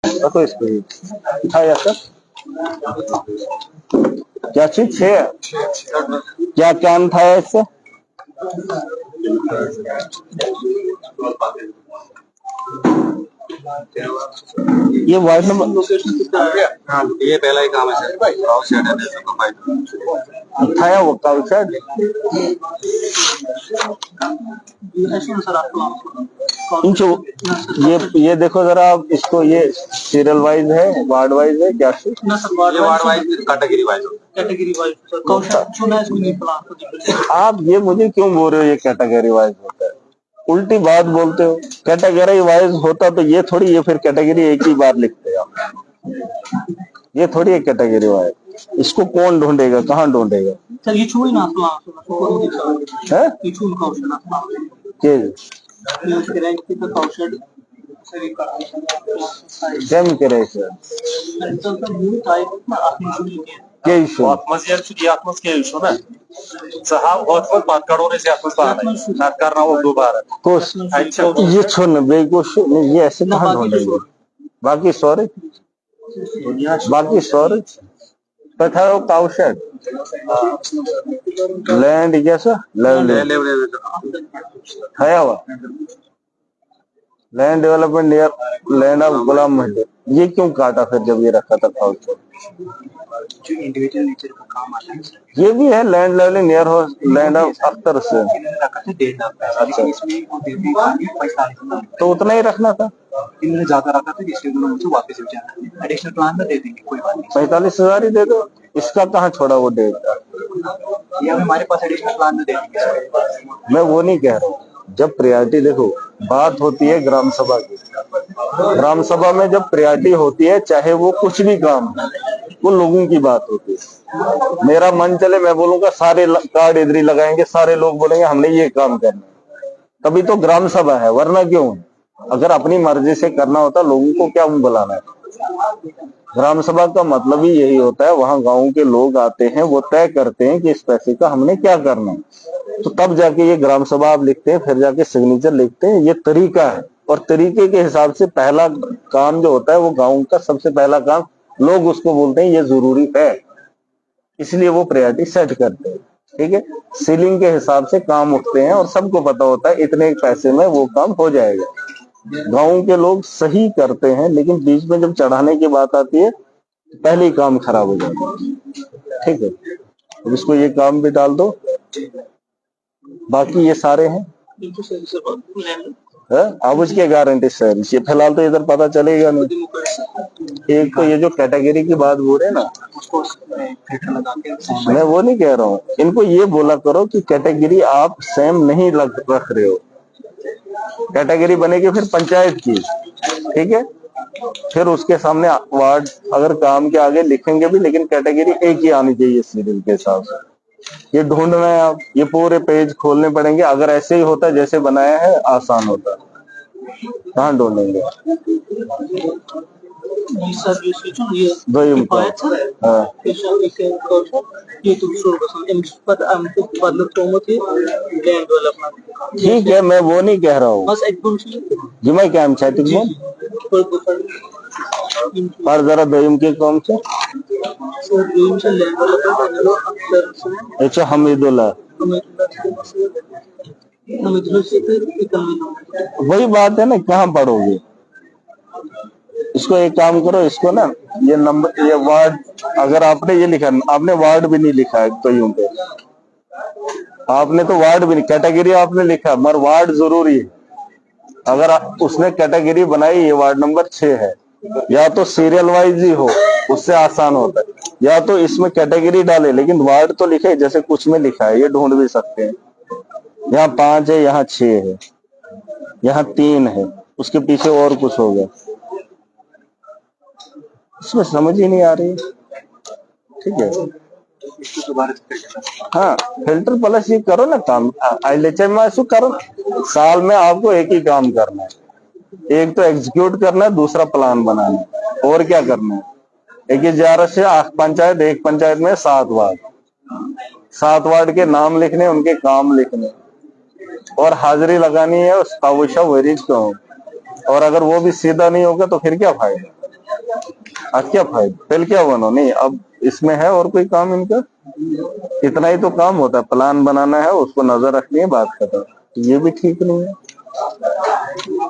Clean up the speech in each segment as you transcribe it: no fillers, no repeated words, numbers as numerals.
रखो इसको ही उठाया सर। क्या चीज है, क्या काम था इससे? ये वार्ड नंबर हाँ, ये पहला ही काम है सर। काउ शेड है, देखो भाई। उठाया वो काउ शेड। इनको ये देखो जरा आप इसको, ये सीरियल वाइज है, वार्ड वाइज है क्या? ये वार्ड वाइज कैटेगरी वाइज आप ये मुझे क्यों बोल रहे हो ये कैटेगरी वाइज होता है? उल्टी बात बोलते हो। कैटेगरी वाइज होता तो ये थोड़ी, ये फिर कैटेगरी एक ही बार लिखते आप। ये थोड़ी है कैटेगरी वाइज। इसको कौन ढूंढेगा, कहाँ ढूंढेगा? सर ये छुई ना है के Cem gerekiyor. Gelişiyor. Atmaz yer çünkü yatmaz gelişiyor ne? Sahab otmaz patkaroं से atmaz पाना है। नाट करना वो दोबारा। कोश ये छोड़ना बेगोश ये ऐसे कहाँ ढूंढेंगे? बाकी सॉरी तथा वो काउशेड लैंड जैसा है हुआ land development near land of Ghulam Mahmood. ये क्यों काटा फिर जब ये रखा था काउशेड? जो इंडिविजुअल नेचर का काम आता है ये भी है लैंड लेवलिंग नियर हो लैंड ऑफ अख्तर से। अच्छा इसमें वो देते हैं 45 तो उतना ही रखना था। इन्होंने ज्यादा रखा था जिससे उन्होंने मुझे वापस हो जाना। एडिशनल प्लान में दे देंगे, कोई बात नहीं। 45,000 ही दे दो। इसका कहाँ छोड़ा वो डेट? ये हमारे पास एडिशनल प्लान में दे देंगे। मैं वो नहीं कह रहा हूँ। जब प्रायोरिटी देखो, बात होती है ग्राम सभा की। ग्राम सभा में जब प्रायोरिटी होती है, चाहे वो कुछ भी काम है, वो लोगों की बात होती है। मेरा मन चले मैं बोलूंगा सारे कार्ड इधर ही लगाएंगे, सारे लोग बोलेंगे हमने ये काम करना, तभी तो ग्राम सभा है। वरना क्यों? अगर अपनी मर्जी से करना होता लोगों को क्या बुलाना है? ग्राम सभा का मतलब ही यही होता है, वहां गांव के लोग आते हैं, वो तय करते हैं कि इस पैसे का हमने क्या करना है, तो तब जाके ये ग्राम सभा आप लिखते हैं, फिर जाके सिग्नेचर लिखते हैं। ये तरीका है, और तरीके के हिसाब से पहला काम जो होता है वो गांव का सबसे पहला काम, लोग उसको बोलते हैं ये जरूरी है, इसलिए वो प्रायोरिटी सेट करते हैं। ठीक है, सीलिंग के हिसाब से काम उठते हैं और सबको पता होता है इतने पैसे में वो काम हो जाएगा। गांव के लोग सही करते हैं, लेकिन बीच में जब चढ़ाने की बात आती है पहले ही काम खराब हो जाता है। ठीक है, अब इसको ये काम भी डाल दो। बाकी ये सारे हैं अब उसके गारंटी सर, ये फिलहाल तो इधर पता चलेगा नहीं। एक तो ये जो कैटेगरी की बात बोल रहे ना, मैं वो नहीं कह रहा हूँ। इनको ये बोला करो कि कैटेगरी आप सेम नहीं रख रहे हो। कैटेगरी बनेगी फिर पंचायत की, ठीक है, फिर उसके सामने वार्ड अगर काम के आगे लिखेंगे भी, लेकिन कैटेगरी एक ही आनी चाहिए सीरियल के हिसाब से। ये ढूंढना है आप, ये पूरे पेज खोलने पड़ेंगे। अगर ऐसे ही होता जैसे बनाया है आसान होता, कहाँ ढूंढेंगे? ठीक है, मैं वो नहीं कह रहा हूँ जी, मैं क्या पर जरा दयम के कौन से अच्छा हमीदुल्ला, वही बात है ना, कहाँ पढ़ोगे इसको? एक काम करो, इसको ना ये नंबर, ये वार्ड, अगर आपने ये लिखा, आपने वार्ड भी नहीं लिखा है तो यूं पे आपने तो वार्ड भी नहीं, कैटेगरी आपने लिखा, मगर वार्ड जरूरी है। अगर उसने कैटेगरी बनाई, ये वार्ड नंबर 6 है, या तो सीरियल वाइज ही हो, उससे आसान होता है, या तो इसमें कैटेगरी डाले लेकिन वार्ड तो लिखे, जैसे कुछ में लिखा है, ये ढूंढ भी सकते हैं। यहाँ 5 है, यहाँ 6 है, यहाँ 3 है, उसके पीछे और कुछ होगा, इसमें समझ ही नहीं आ रही। ठीक है, हाँ, फिल्टर प्लस ये करो ना काम, आईलेचर में ऐसा करो ना, साल में आपको एक ही काम करना है, एक तो एग्जीक्यूट करना है, दूसरा प्लान बनाना है, और क्या करना है? एक 11 से 8 पंचायत, एक पंचायत में 7 वार्ड, 7 वार्ड के नाम लिखने, उनके काम लिखने, और हाजिरी लगानी है उस काबूशा वरीज को। और अगर वो भी सीधा नहीं होगा तो फिर क्या फायदा? आज क्या फायदा, पहले क्या बनो नहीं, अब इसमें है और कोई काम इनका? इतना ही तो काम होता है, प्लान बनाना है, उसको नजर रखनी है, बात खत्म। ये भी ठीक नहीं है,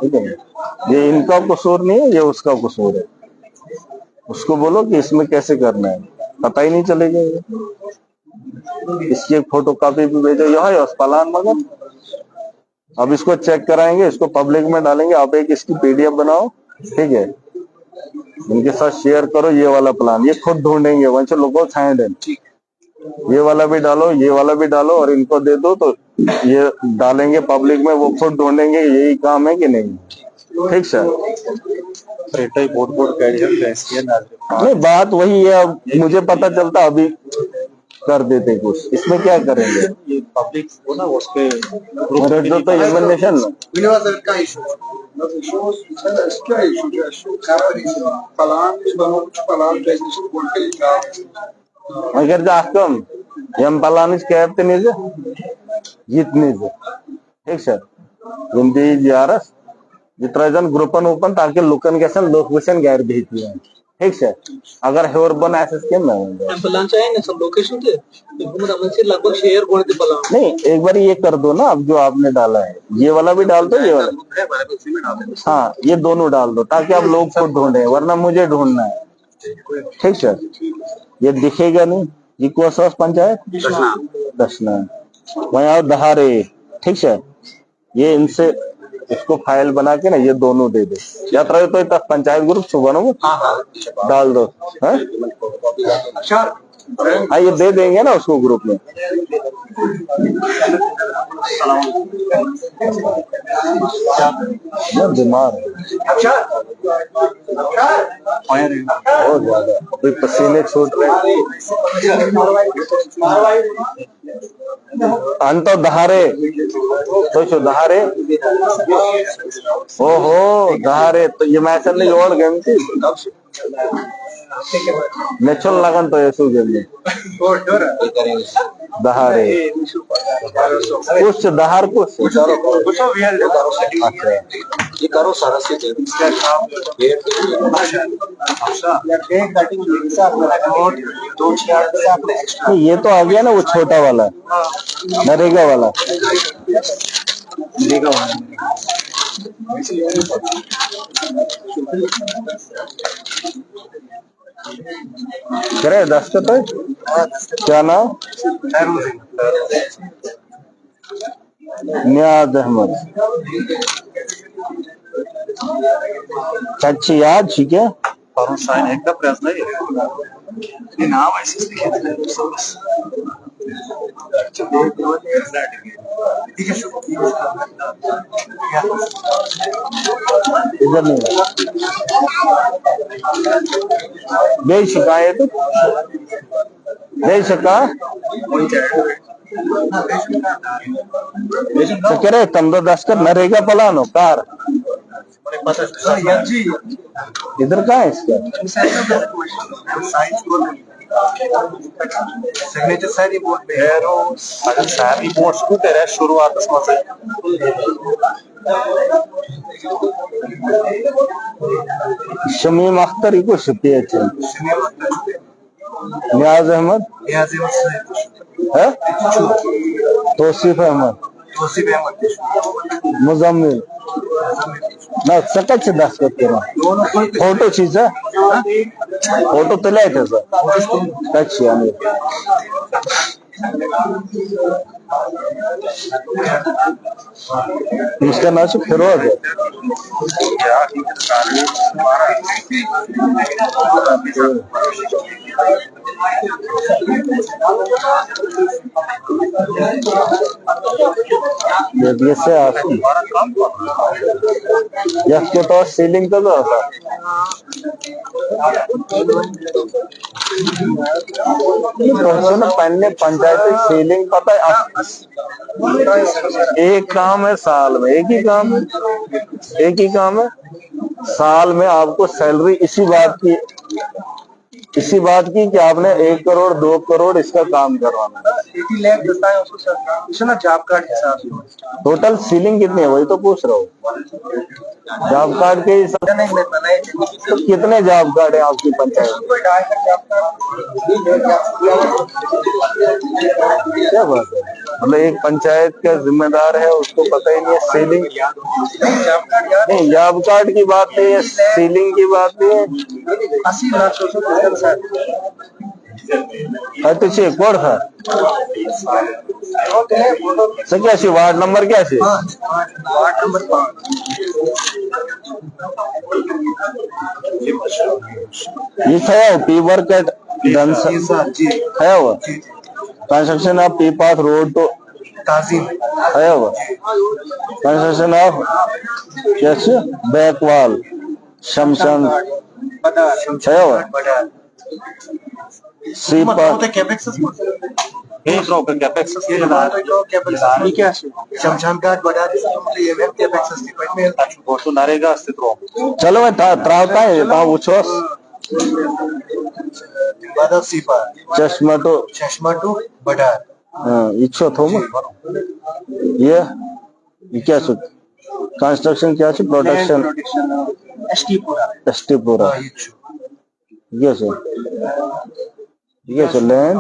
ठीक है। ये इनका कसूर नहीं है, ये उसका कसूर है। उसको बोलो कि इसमें कैसे करना है, पता ही नहीं चलेगा। इसकी एक फोटो कॉपी भी भेजो, यह प्लान मगर अब इसको चेक कराएंगे, इसको पब्लिक में डालेंगे, आप एक इसकी पीडीएफ बनाओ, ठीक है, उनके साथ शेयर करो ये वाला प्लान, ये खुद ढूंढेंगे वहीं से लोगों छाए दें, ये वाला भी डालो, ये वाला भी डालो, और इनको दे दो तो ये डालेंगे पब्लिक में, वो खुद ढूंढेंगे यही काम है कि नहीं। ठीक सर, नहीं बात वही है, अब मुझे पता चलता अभी कर देते कुछ, इसमें क्या करेंगे। ये पब्लिक को ना उसके जो तो एग्जामिनेशन अगर जाकम यम पलानिस कैप्टनिज यितनिज, ठीक सर, हिंदी जियारस जित्रजन ग्रुपन ओपन ताकि लुकन कैसन लोक विशन गैर भेजती है, ठीक सर। अगर हेवर बन एसेस के ना पलान चाहिए ना सब लोकेशन थे से लगभग शेयर कर दे पलान नहीं, एक बार ये कर दो ना, अब जो आपने डाला है ये वाला भी डाल दो, ये वाला, हाँ ये दोनों डाल दो ताकि आप लोग खुद ढूंढे, वरना मुझे ढूंढना है, ठीक सर। ये दिखेगा नहीं, ये कौन पंचायत दशना, वहाँ दहारे, ठीक सर। ये इनसे इसको फाइल बना के ना ये दोनों दे दे, यात्रा तो तक पंचायत ग्रुप सुबह डाल दो, हाँ ये दे देंगे ना उसको ग्रुप में। बीमार बहुत ज्यादा, अभी पसीने छूट रहे, अंत दहारे तो दहारे, ओहो दहारे, तो ये मैच नहीं ओढ़ गए थी नेचुरल लगन तो ऐसे गेम दहारे कुछ दहार कुछ करो सारा से ये तो आ गया ना वो छोटा वाला नरेगा वाला, करे दस्तखत है, क्या नाम? नियाज अहमद, अच्छी याद, ठीक है। और साइन एकदा प्रयत्न आहे नाव इधर नहीं दे शिकायत, दे सका तो कह रहे तुम तो दस्तखत नरेगा पलानो कार इधर कहाँ है इसका सिग्नेचर सारी बोर्ड पे अगर सारी बोर्ड को तेरे शुरुआत से शमीम अख्तर को छुट्टी है, नियाज अहमद है, तौसीफ अहमद, मुजम्मिल ना सकत से दस्तखत करा, फोटो चीज है, फोटो तो लाए थे सर अच्छी इसका नाम से फिरोज है। से इसके तो सीलिंग तो होता पहले पंचायत सीलिंग पता है, एक काम है साल में, एक ही काम है, एक ही काम है साल में आपको सैलरी इसी बात की इसी बात की कि आपने 1 करोड़ 2 करोड़ इसका काम करवाना है। 80 लाख बताया उसको सर, इसमें ना जॉब कार्ड हिसाब से टोटल सीलिंग कितनी है वही तो पूछ रहा हूँ। जॉब कार्ड के हिसाब नहीं मैं बनाए तो कितने जॉब कार्ड है आपकी पंचायत में? कोई डाल कर जॉब क्या बात है, मतलब एक पंचायत का जिम्मेदार है उसको पता ही नहीं है सीलिंग। जॉब कार्ड यार नहीं, जॉब कार्ड की बात नहीं है, सीलिंग की बात नहीं है। 80 लाख सोचो सर। तुझे कोड था क्या सी वार्ड नंबर क्या सी वार्ड नंबर 5 ये खया पी वर्क एट डन जी खया हुआ construction of P path road to Tazeem खया हुआ कंस्ट्रक्शन ऑफ कैसे बैकवाल शमशान खया हुआ सी पाथ शमशान घाट बड़ा ये वेब कैपेक्स डिपार्टमेंट नरेगा अस्तित्व चलो मैं त्रावता है ता पूछो बड़ा सीपा चश्मा टू बड़ा इच्छो थो ये क्या छु कंस्ट्रक्शन क्या छु प्रोडक्शन एसटी पूरा एसटी पूरा ये छु लैंड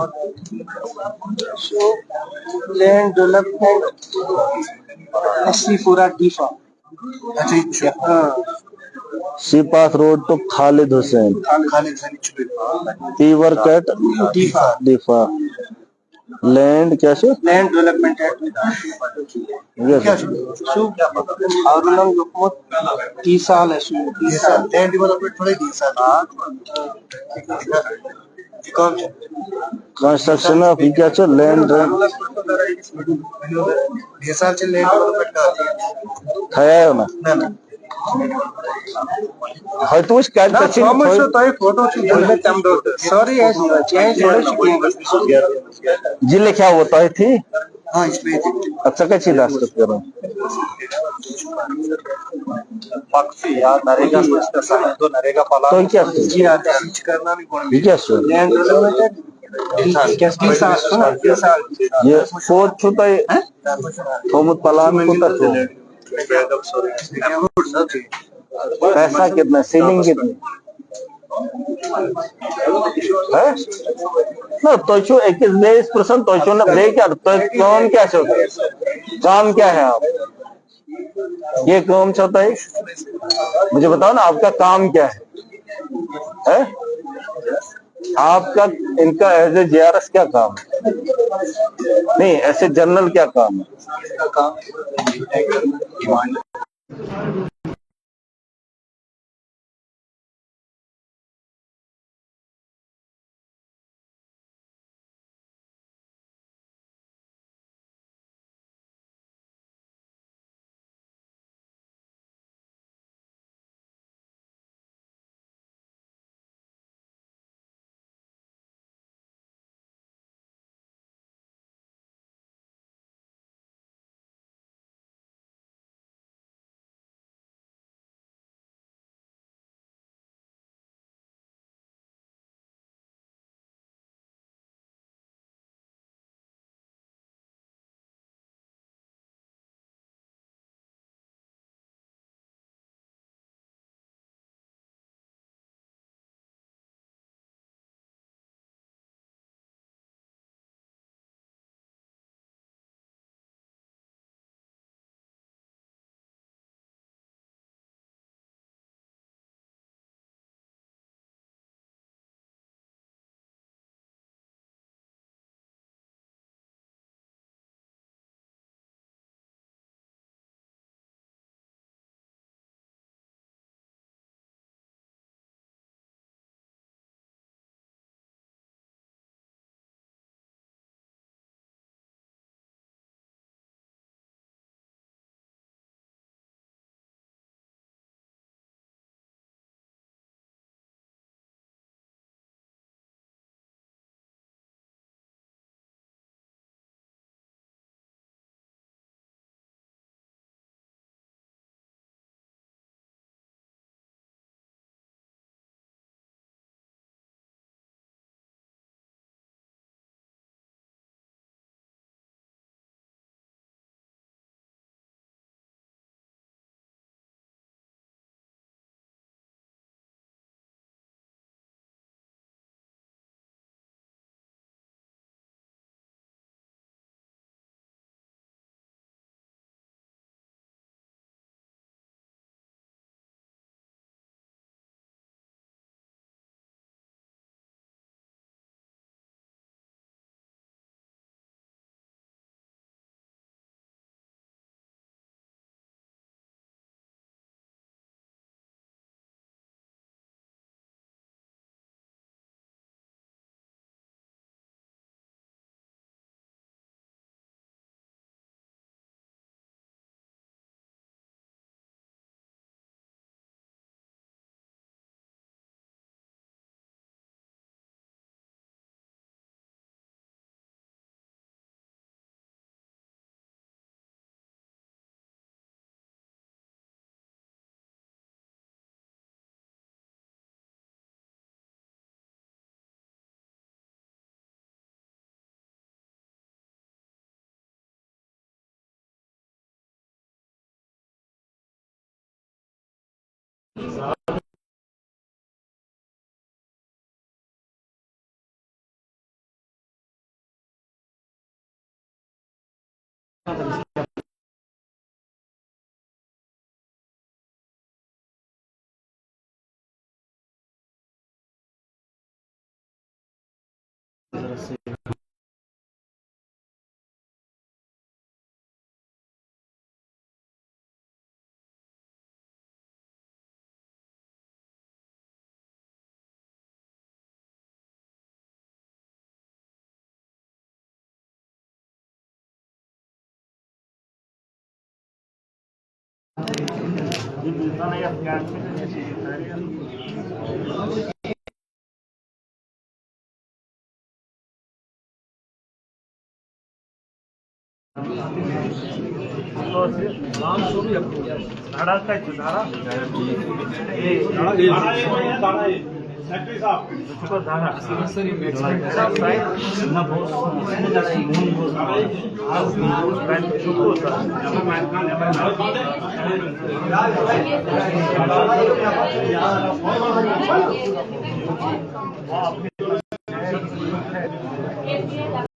डेवलपमेंट एसटी पूरा डीफा अच्छा C path road to Khalid Hussain Khalid हनी पी वर्क एट डीफा दीफा लैंड क्या छु लैंड डेवलपमेंट एक्ट ये क्या शू और लोग हुकूमत 30 साल है शू 30 साल लैंड डेवलपमेंट थोड़े 30 साल कौन कंस्ट्रक्शन ऑफ क्या छु लैंड 20 साल से लैंड डेवलपमेंट का खया है ना ना है तो उस कार्ड ना कच्ची थॉमस तो है फोटो छु बोलने तम दो सॉरी है चेंज थोड़ी जिले क्या होता है थी हां इसमें अच्छा कच्ची दास्त करो पक्षी या नरेगा तो नरेगा पाला तो क्या जी हां करना भी पड़ेगा ये क्या छु लैंड डेवलपमेंट कैसे साल ये सोच छुता है थोमुत पलान को तो पैसा कितना सीलिंग कितनी है ना तो छु 21% तो छु ना बे क्या तो कौन क्या छु काम क्या है आप ये काम चाहता है मुझे बताओ ना आपका काम क्या है आपका इनका एज ए जेआरएस क्या काम है नहीं ऐसे जनरल क्या काम है